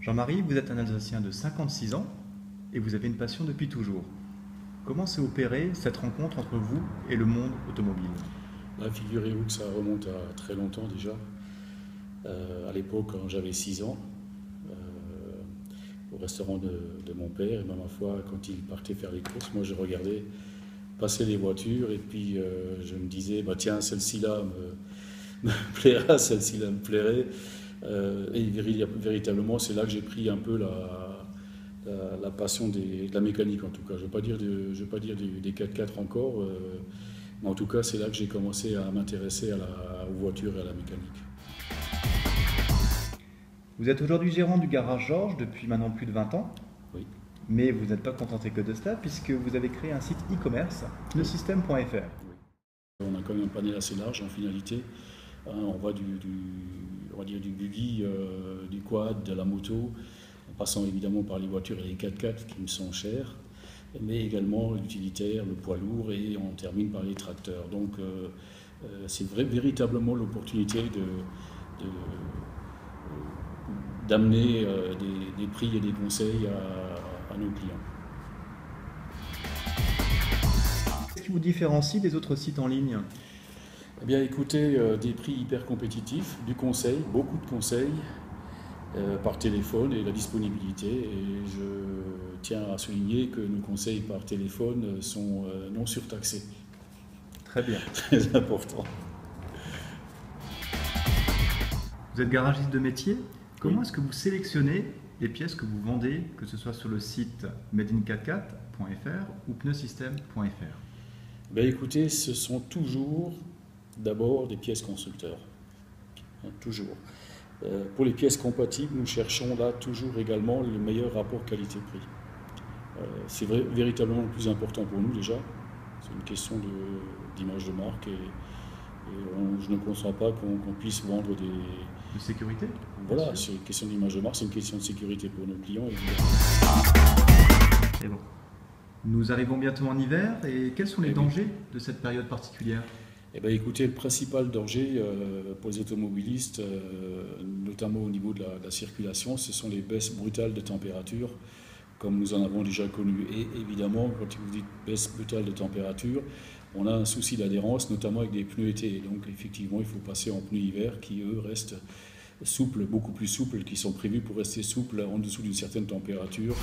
Jean-Marie, vous êtes un Alsacien de 56 ans et vous avez une passion depuis toujours. Comment s'est opérée cette rencontre entre vous et le monde automobile? Là, figurez-vous que ça remonte à très longtemps déjà. À l'époque, quand j'avais 6 ans, au restaurant de mon père, et ben, ma foi, quand il partait faire les courses, moi je regardais passer les voitures et puis je me disais, bah, tiens, celle-ci-là me plaira, celle-ci-là me plairait. Véritablement, c'est là que j'ai pris un peu la passion de la mécanique en tout cas. Je ne veux pas dire des 4x4 encore, mais en tout cas, c'est là que j'ai commencé à m'intéresser aux voitures et à la mécanique. Vous êtes aujourd'hui gérant du garage Georges depuis maintenant plus de 20 ans, Oui. mais vous n'êtes pas contenté que de cela puisque vous avez créé un site e-commerce, pneusystem.fr. Oui. On a quand même un panel assez large en finalité. On va on va dire du buggy, du quad, de la moto, en passant évidemment par les voitures et les 4x4 qui me sont chers, mais également l'utilitaire, le poids lourd et on termine par les tracteurs. Donc c'est véritablement l'opportunité d'amener des prix et des conseils à nos clients. Qu'est-ce qui vous différencie des autres sites en ligne? Eh bien, écoutez, des prix hyper compétitifs, du conseil, beaucoup de conseils par téléphone et la disponibilité. Et je tiens à souligner que nos conseils par téléphone sont non surtaxés. Très bien. Très important. Vous êtes garagiste de métier. Comment Oui. est-ce que vous sélectionnez les pièces que vous vendez, que ce soit sur le site madeincat4.fr ou pneusystem.fr? Ben, écoutez, ce sont toujours d'abord des pièces constructeurs. Toujours. Pour les pièces compatibles, nous cherchons là toujours également le meilleur rapport qualité-prix. C'est véritablement le plus important pour nous déjà. C'est une question d'image de marque et je ne conçois pas qu'on puisse vendre des... De sécurité? Voilà, c'est une question d'image de marque, c'est une question de sécurité pour nos clients évidemment. Et bon. Nous arrivons bientôt en hiver et quels sont les Eh oui. dangers de cette période particulière? Eh bien, écoutez, le principal danger pour les automobilistes, notamment au niveau de la circulation, ce sont les baisses brutales de température, comme nous en avons déjà connu. Et évidemment, quand vous dites baisse brutale de température, on a un souci d'adhérence, notamment avec des pneus été. Donc, effectivement, il faut passer en pneus hiver qui, eux, restent souples, beaucoup plus souples, qui sont prévus pour rester souples en dessous d'une certaine température.